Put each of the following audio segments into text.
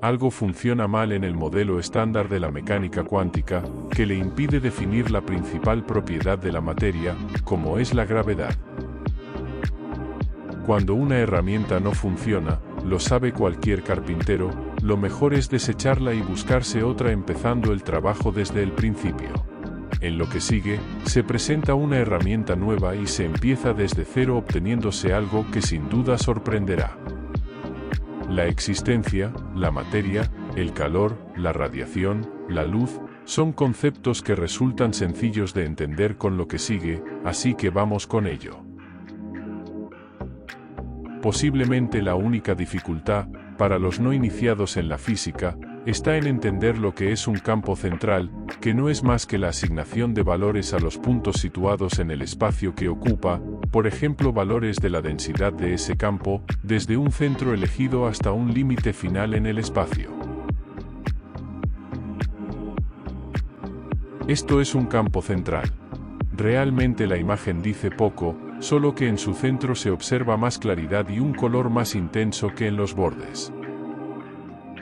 algo funciona mal en el modelo estándar de la mecánica cuántica, que le impide definir la principal propiedad de la materia, como es la gravedad. Cuando una herramienta no funciona, lo sabe cualquier carpintero, lo mejor es desecharla y buscarse otra empezando el trabajo desde el principio. En lo que sigue, se presenta una herramienta nueva y se empieza desde cero obteniéndose algo que sin duda sorprenderá. La existencia, la materia, el calor, la radiación, la luz, son conceptos que resultan sencillos de entender con lo que sigue, así que vamos con ello. Posiblemente la única dificultad, para los no iniciados en la física, está en entender lo que es un campo central, que no es más que la asignación de valores a los puntos situados en el espacio que ocupa, por ejemplo valores de la densidad de ese campo, desde un centro elegido hasta un límite final en el espacio. Esto es un campo central. Realmente la imagen dice poco, solo que en su centro se observa más claridad y un color más intenso que en los bordes.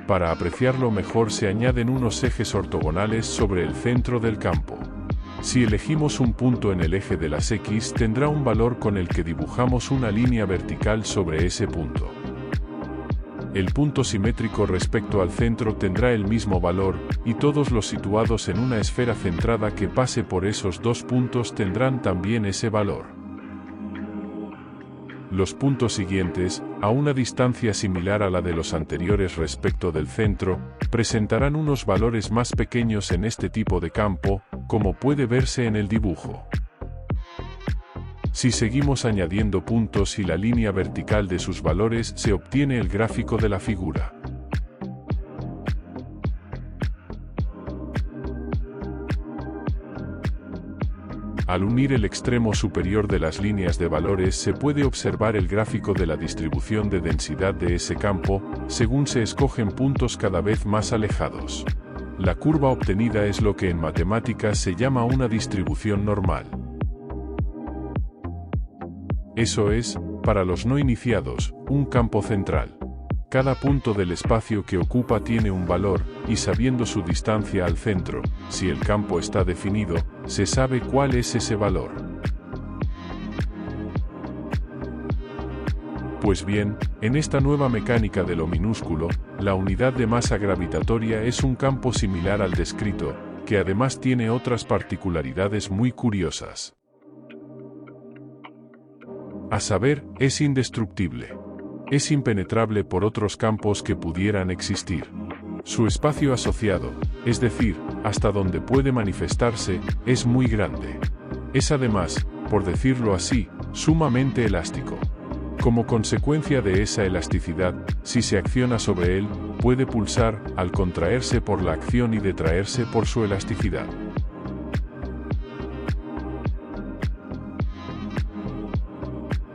Para apreciarlo mejor se añaden unos ejes ortogonales sobre el centro del campo. Si elegimos un punto en el eje de las X tendrá un valor con el que dibujamos una línea vertical sobre ese punto. El punto simétrico respecto al centro tendrá el mismo valor, y todos los situados en una esfera centrada que pase por esos dos puntos tendrán también ese valor. Los puntos siguientes, a una distancia similar a la de los anteriores respecto del centro, presentarán unos valores más pequeños en este tipo de campo, como puede verse en el dibujo. Si seguimos añadiendo puntos y la línea vertical de sus valores se obtiene el gráfico de la figura. Al unir el extremo superior de las líneas de valores se puede observar el gráfico de la distribución de densidad de ese campo, según se escogen puntos cada vez más alejados. La curva obtenida es lo que en matemáticas se llama una distribución normal. Eso es, para los no iniciados, un campo central. Cada punto del espacio que ocupa tiene un valor, y sabiendo su distancia al centro, si el campo está definido, se sabe cuál es ese valor. Pues bien, en esta nueva mecánica de lo minúsculo, la unidad de masa gravitatoria es un campo similar al descrito, que además tiene otras particularidades muy curiosas. A saber, es indestructible. Es impenetrable por otros campos que pudieran existir. Su espacio asociado, es decir, hasta donde puede manifestarse, es muy grande. Es además, por decirlo así, sumamente elástico. Como consecuencia de esa elasticidad, si se acciona sobre él, puede pulsar, al contraerse por la acción y detraerse por su elasticidad.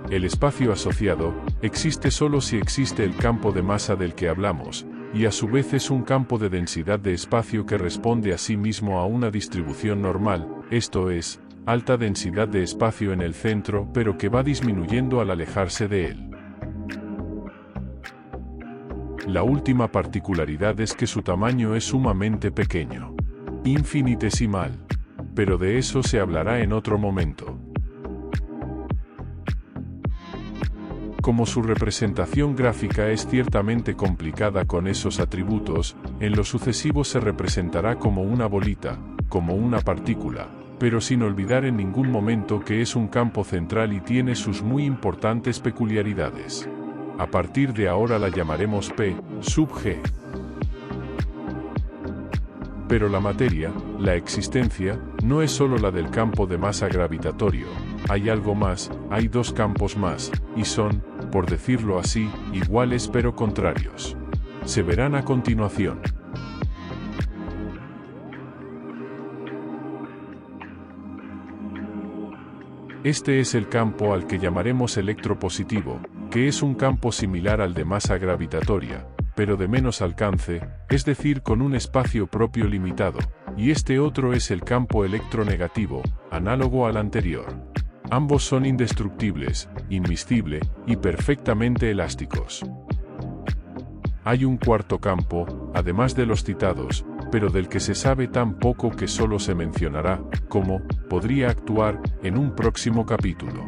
El espacio asociado existe solo si existe el campo de masa del que hablamos, y a su vez es un campo de densidad de espacio que responde a sí mismo a una distribución normal, esto es, alta densidad de espacio en el centro pero que va disminuyendo al alejarse de él. La última particularidad es que su tamaño es sumamente pequeño. Infinitesimal. Pero de eso se hablará en otro momento. Como su representación gráfica es ciertamente complicada con esos atributos, en lo sucesivo se representará como una bolita, como una partícula, pero sin olvidar en ningún momento que es un campo central y tiene sus muy importantes peculiaridades. A partir de ahora la llamaremos P sub G. Pero la materia, la existencia, no es solo la del campo de masa gravitatorio, hay algo más, hay dos campos más, y son, por decirlo así, iguales pero contrarios. Se verán a continuación. Este es el campo al que llamaremos electropositivo, que es un campo similar al de masa gravitatoria, pero de menos alcance, es decir con un espacio propio limitado, y este otro es el campo electronegativo, análogo al anterior. Ambos son indestructibles, inmiscible, y perfectamente elásticos. Hay un cuarto campo, además de los citados, pero del que se sabe tan poco que solo se mencionará, como, podría actuar, en un próximo capítulo.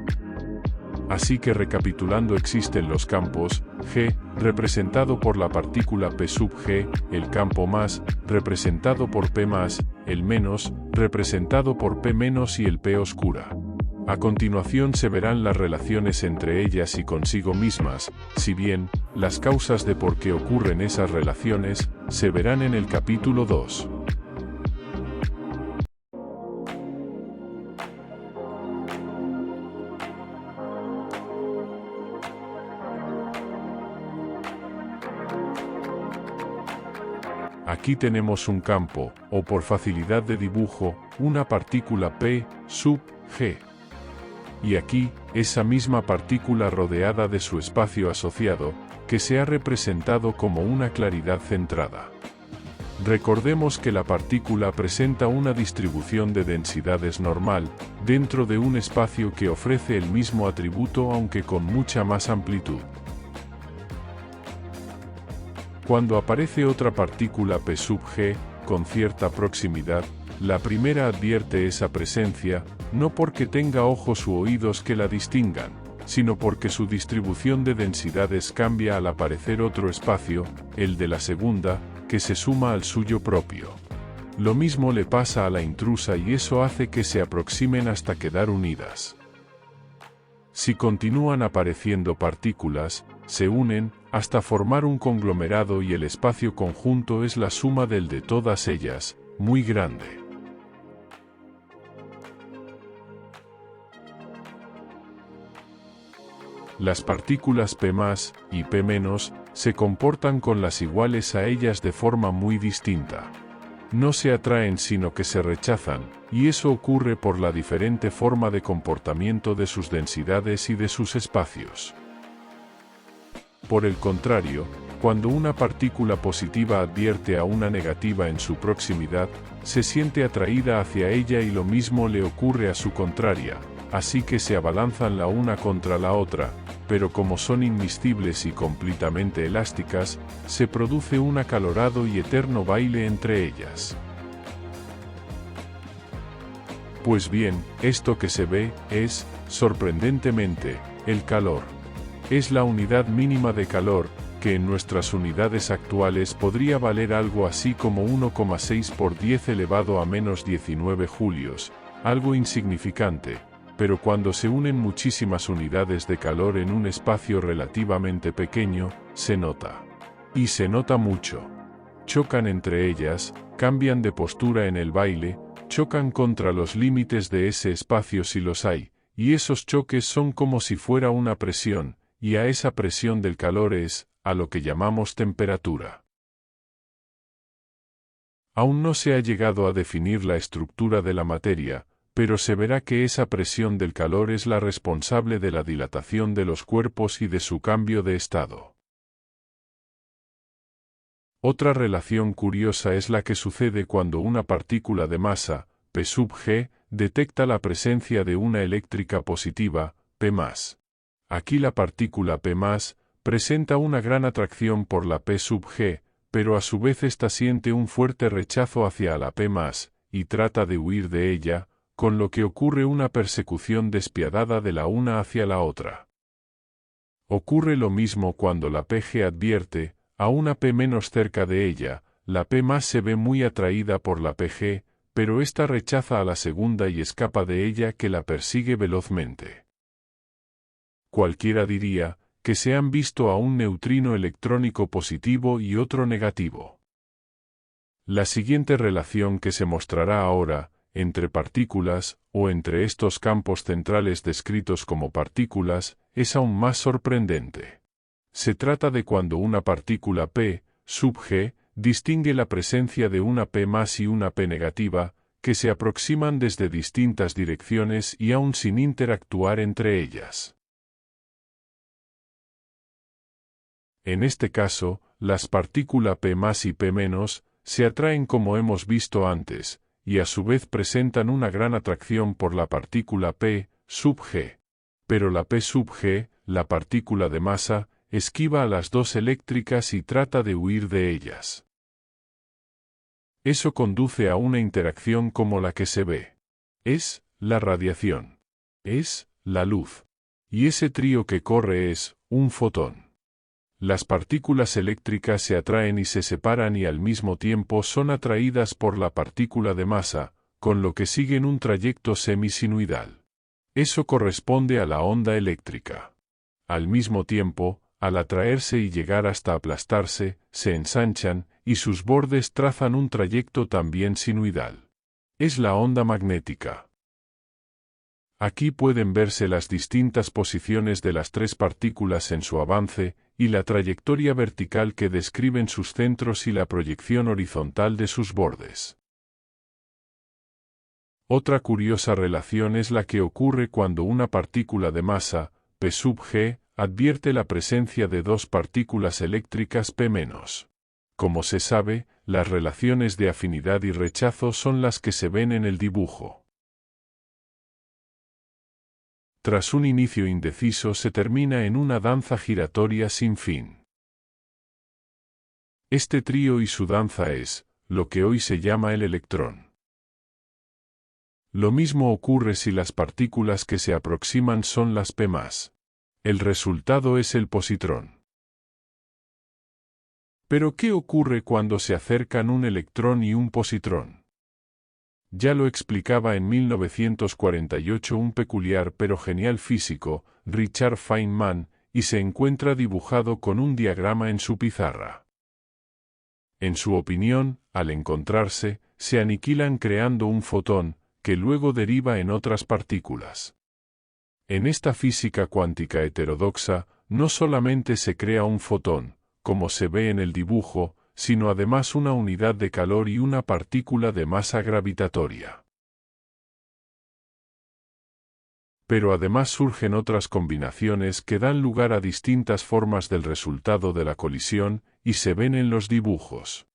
Así que recapitulando, existen los campos, G, representado por la partícula P sub G, el campo más, representado por P más, el menos, representado por P menos y el P oscura. A continuación se verán las relaciones entre ellas y consigo mismas, si bien, las causas de por qué ocurren esas relaciones, se verán en el capítulo 2. Aquí tenemos un campo, o por facilidad de dibujo, una partícula P sub G. Y aquí, esa misma partícula rodeada de su espacio asociado, que se ha representado como una claridad centrada. Recordemos que la partícula presenta una distribución de densidades normal, dentro de un espacio que ofrece el mismo atributo aunque con mucha más amplitud. Cuando aparece otra partícula P sub G, con cierta proximidad, la primera advierte esa presencia, no porque tenga ojos u oídos que la distingan, sino porque su distribución de densidades cambia al aparecer otro espacio, el de la segunda, que se suma al suyo propio. Lo mismo le pasa a la intrusa y eso hace que se aproximen hasta quedar unidas. Si continúan apareciendo partículas, se unen, hasta formar un conglomerado y el espacio conjunto es la suma del de todas ellas, muy grande. Las partículas P más y P menos se comportan con las iguales a ellas de forma muy distinta. No se atraen sino que se rechazan, y eso ocurre por la diferente forma de comportamiento de sus densidades y de sus espacios. Por el contrario, cuando una partícula positiva advierte a una negativa en su proximidad, se siente atraída hacia ella y lo mismo le ocurre a su contraria, así que se abalanzan la una contra la otra, pero como son inmiscibles y completamente elásticas, se produce un acalorado y eterno baile entre ellas. Pues bien, esto que se ve, es, sorprendentemente, el calor. Es la unidad mínima de calor, que en nuestras unidades actuales podría valer algo así como 1,6 por 10 elevado a menos 19 julios, algo insignificante, pero cuando se unen muchísimas unidades de calor en un espacio relativamente pequeño, se nota. Y se nota mucho. Chocan entre ellas, cambian de postura en el baile, chocan contra los límites de ese espacio si los hay, y esos choques son como si fuera una presión, y a esa presión del calor es, a lo que llamamos temperatura. Aún no se ha llegado a definir la estructura de la materia, pero se verá que esa presión del calor es la responsable de la dilatación de los cuerpos y de su cambio de estado. Otra relación curiosa es la que sucede cuando una partícula de masa, P sub G, detecta la presencia de una eléctrica positiva, P más. Aquí la partícula P más presenta una gran atracción por la P sub G, pero a su vez ésta siente un fuerte rechazo hacia la P más, y trata de huir de ella, con lo que ocurre una persecución despiadada de la una hacia la otra. Ocurre lo mismo cuando la PG advierte a una P menos cerca de ella, la P más se ve muy atraída por la PG, pero ésta rechaza a la segunda y escapa de ella que la persigue velozmente. Cualquiera diría que se han visto a un neutrino electrónico positivo y otro negativo. La siguiente relación que se mostrará ahora, entre partículas, o entre estos campos centrales descritos como partículas, es aún más sorprendente. Se trata de cuando una partícula P, sub G, distingue la presencia de una P más y una P negativa, que se aproximan desde distintas direcciones y aún sin interactuar entre ellas. En este caso, las partículas P más y P menos se atraen como hemos visto antes, y a su vez presentan una gran atracción por la partícula P sub G. Pero la P sub G, la partícula de masa, esquiva a las dos eléctricas y trata de huir de ellas. Eso conduce a una interacción como la que se ve. Es la radiación. Es la luz. Y ese trío que corre es un fotón. Las partículas eléctricas se atraen y se separan y al mismo tiempo son atraídas por la partícula de masa, con lo que siguen un trayecto semisinuidal. Eso corresponde a la onda eléctrica. Al mismo tiempo, al atraerse y llegar hasta aplastarse, se ensanchan, y sus bordes trazan un trayecto también sinuidal. Es la onda magnética. Aquí pueden verse las distintas posiciones de las tres partículas en su avance, y la trayectoria vertical que describen sus centros y la proyección horizontal de sus bordes. Otra curiosa relación es la que ocurre cuando una partícula de masa, P sub g, advierte la presencia de dos partículas eléctricas P-. Como se sabe, las relaciones de afinidad y rechazo son las que se ven en el dibujo. Tras un inicio indeciso se termina en una danza giratoria sin fin. Este trío y su danza es lo que hoy se llama el electrón. Lo mismo ocurre si las partículas que se aproximan son las P+. El resultado es el positrón. Pero ¿qué ocurre cuando se acercan un electrón y un positrón? Ya lo explicaba en 1948 un peculiar pero genial físico, Richard Feynman, y se encuentra dibujado con un diagrama en su pizarra. En su opinión, al encontrarse, se aniquilan creando un fotón, que luego deriva en otras partículas. En esta física cuántica heterodoxa, no solamente se crea un fotón, como se ve en el dibujo, sino además una unidad de calor y una partícula de masa gravitatoria. Pero además surgen otras combinaciones que dan lugar a distintas formas del resultado de la colisión, y se ven en los dibujos.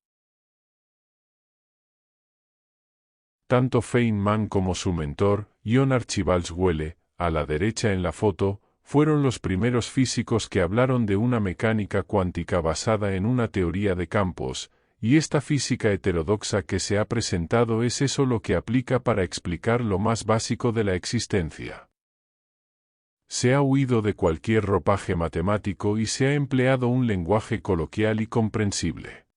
Tanto Feynman como su mentor, John Archibald Welle, a la derecha en la foto, fueron los primeros físicos que hablaron de una mecánica cuántica basada en una teoría de campos, y esta física heterodoxa que se ha presentado es eso lo que aplica para explicar lo más básico de la existencia. Se ha huido de cualquier ropaje matemático y se ha empleado un lenguaje coloquial y comprensible.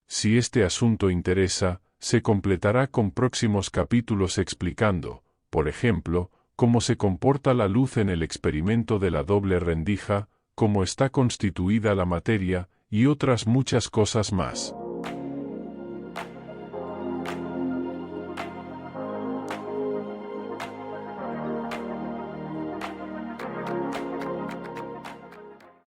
Si este asunto interesa, se completará con próximos capítulos explicando, por ejemplo, cómo se comporta la luz en el experimento de la doble rendija, cómo está constituida la materia, y otras muchas cosas más.